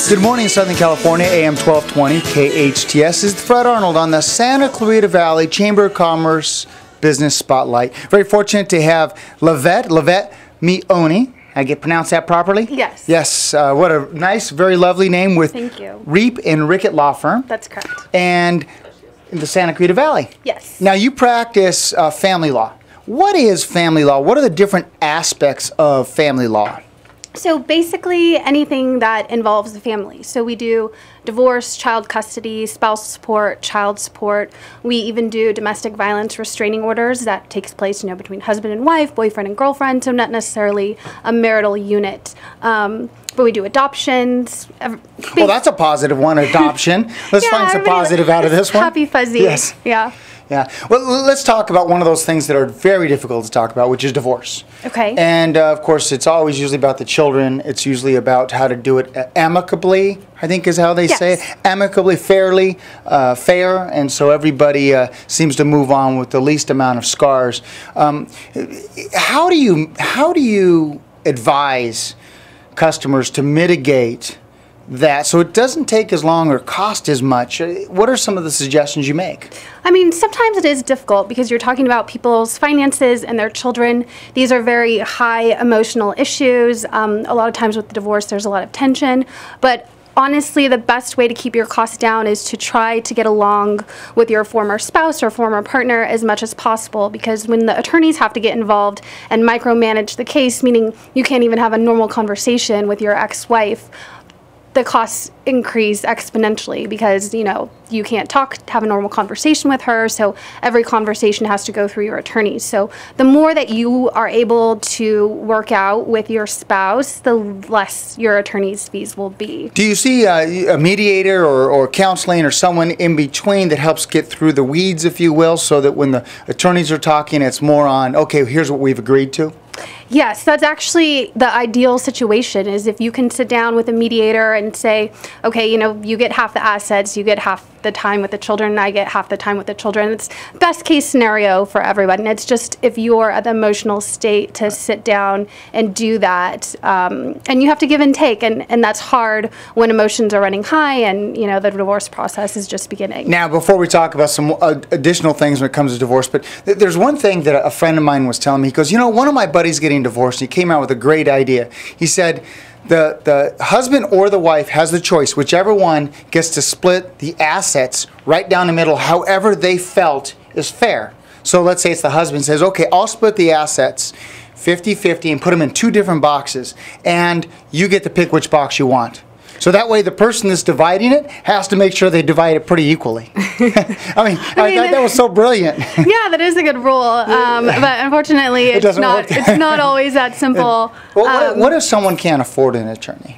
Good morning, Southern California, AM 1220, KHTS. This is Fred Arnold on the Santa Clarita Valley Chamber of Commerce Business Spotlight. Very fortunate to have Lovette Mioni. I get pronounced that properly? Yes. Yes. What a nice, very lovely name with Thank you. Reape Rickett Law Firm. That's correct. And in the Santa Clarita Valley. Yes. Now, you practice family law. What is family law? What are the different aspects of family law? So basically anything that involves the family. So we do divorce, child custody, spousal support, child support. We even do domestic violence restraining orders that takes place, between husband and wife, boyfriend and girlfriend, so not necessarily a marital unit. But we do adoptions. Well, that's a positive one, adoption. Let's find some positive out of this one. Happy fuzzy. Yes. Yeah. Yeah. Well, let's talk about one of those things that are very difficult to talk about, which is divorce. Okay. And, of course, it's always usually about the children. It's usually about how to do it amicably, I think is how they say it. Amicably, fairly, fair. And so everybody seems to move on with the least amount of scars. How do you advise customers to mitigate that so it doesn't take as long or cost as much? What are some of the suggestions you make? I mean, sometimes it is difficult because you're talking about people's finances and their children. These are very high emotional issues. A lot of times with the divorce, there's a lot of tension. But honestly, the best way to keep your costs down is to try to get along with your former spouse or former partner as much as possible, because when the attorneys have to get involved and micromanage the case, meaning you can't even have a normal conversation with your ex-wife, the costs increase exponentially because, you can't have a normal conversation with her, so every conversation has to go through your attorneys. So the more that you are able to work out with your spouse, the less your attorney's fees will be. Do you see a mediator or counseling or someone in between that helps get through the weeds, if you will, so that when the attorneys are talking, it's more on, okay, here's what we've agreed to? Yes, that's actually the ideal situation, is if you can sit down with a mediator and say, okay, you get half the assets, you get half the time with the children, and I get half the time with the children. It's best case scenario for everyone. And it's just if you're at the emotional state to sit down and do that. And you have to give and take, and that's hard when emotions are running high and, the divorce process is just beginning. Now, before we talk about some additional things when it comes to divorce, but there's one thing that a friend of mine was telling me. He goes, one of my buddies getting divorced, and he came out with a great idea. He said, the husband or the wife has the choice, whichever one gets to split the assets right down the middle, however they felt is fair. So let's say it's the husband says, okay, I'll split the assets 50-50 and put them in two different boxes, and you get to pick which box you want. So that way the person that's dividing it has to make sure they divide it pretty equally. I thought that was so brilliant. Yeah, that is a good rule. But unfortunately, it's not always that simple. Well, what if someone can't afford an attorney?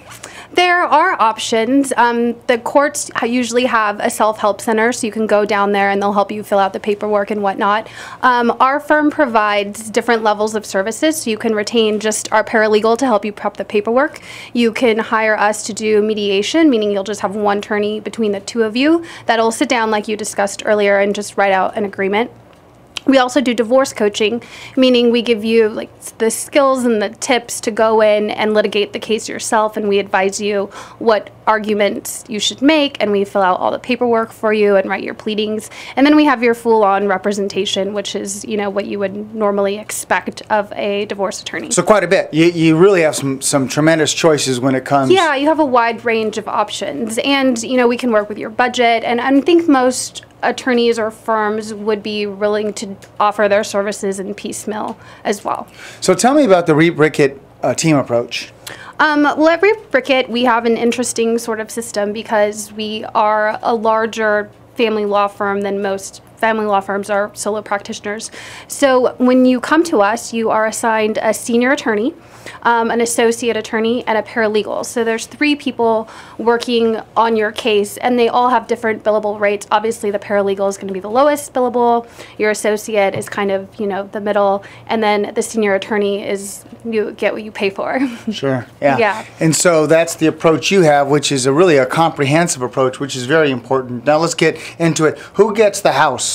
There are options. The courts usually have a self-help center, so you can go down there and they'll help you fill out the paperwork and whatnot. Our firm provides different levels of services, so you can retain just our paralegal to help you prep the paperwork. You can hire us to do mediation, meaning you'll just have one attorney between the two of you that'll sit down like you discussed earlier and just write out an agreement. We also do divorce coaching, meaning we give you the skills and the tips to go in and litigate the case yourself, and we advise you what arguments you should make, and we fill out all the paperwork for you and write your pleadings. And then we have your full-on representation, which is, what you would normally expect of a divorce attorney. So quite a bit. You really have some tremendous choices when it comes. Yeah, you have a wide range of options, and, we can work with your budget, and I think most attorneys or firms would be willing to offer their services in piecemeal as well. So tell me about the Reape Rickett team approach. Well, at Reape Rickett, we have an interesting sort of system because we are a larger family law firm than most family law firms are solo practitioners. So when you come to us, you are assigned a senior attorney, an associate attorney, and a paralegal. So there's 3 people working on your case, and they all have different billable rates. Obviously, the paralegal is going to be the lowest billable. Your associate is kind of, the middle, and then the senior attorney is you get what you pay for. Sure. Yeah. Yeah. And so that's the approach you have, which is really a comprehensive approach, which is very important. Now let's get into it. Who gets the house?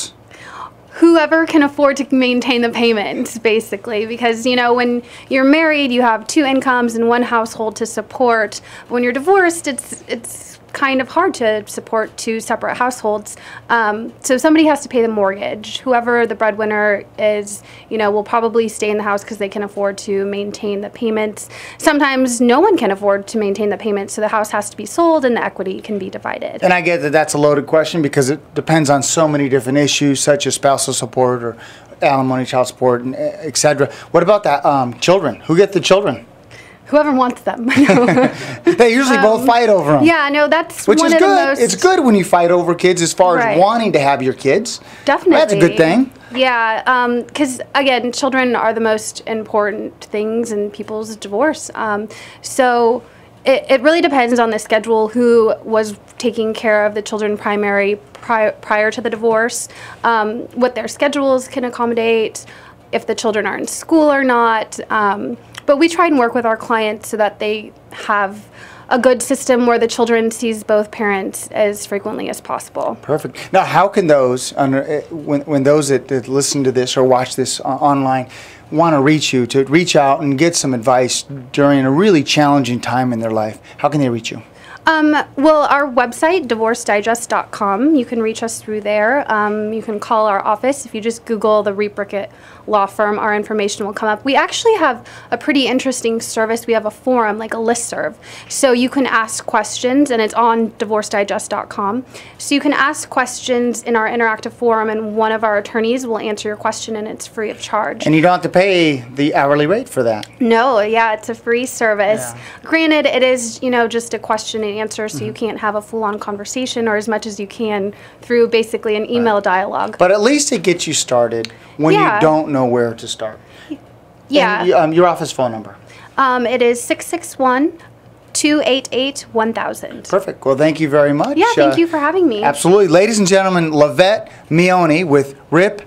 whoever can afford to maintain the payments, basically, because, you know, when you're married, you have two incomes and one household to support. When you're divorced, it's kind of hard to support two separate households. So somebody has to pay the mortgage. Whoever the breadwinner is, you know, will probably stay in the house because they can afford to maintain the payments. Sometimes no one can afford to maintain the payments, so the house has to be sold and the equity can be divided. And I get that that's a loaded question because it depends on so many different issues, such as spousal support or alimony, child support, and etc. What about that children? Who get the children? Whoever wants them. They usually both fight over them. Yeah, no, that's which one is of good. the most. It's good when you fight over kids as far as wanting to have your kids. Definitely. That's a good thing. Yeah, because again, children are the most important things in people's divorce. So it really depends on the schedule, who was taking care of the children prior to the divorce, what their schedules can accommodate, if the children are in school or not. But we try and work with our clients so that they have a good system where the children sees both parents as frequently as possible. Perfect. Now, how can those, when those that listen to this or watch this online, want to reach out and get some advice during a really challenging time in their life, how can they reach you? Well, our website, divorcedigest.com, you can reach us through there. You can call our office. If you just Google the Reape Rickett Law Firm, our information will come up. We actually have a pretty interesting service. We have a forum, like a listserv. So you can ask questions, and it's on divorcedigest.com. So you can ask questions in our interactive forum, and one of our attorneys will answer your question, and it's free of charge. And you don't have to pay the hourly rate for that. No, yeah, it's a free service. Yeah. Granted, it is, you know, just a question and answer, so you can't have a full-on conversation or as much as you can through basically an email dialogue. But at least it gets you started when you don't know where to start. Yeah. And, your office phone number? It is 661-288-1000. Perfect. Well, thank you very much. Yeah, thank you for having me. Absolutely. Ladies and gentlemen, Lovette Mioni with Reape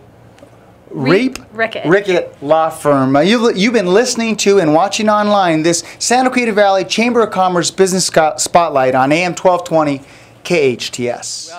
Rickett Law Firm. You've been listening to and watching online this San Joaquin Valley Chamber of Commerce Business Spotlight on AM 1220 KHTS.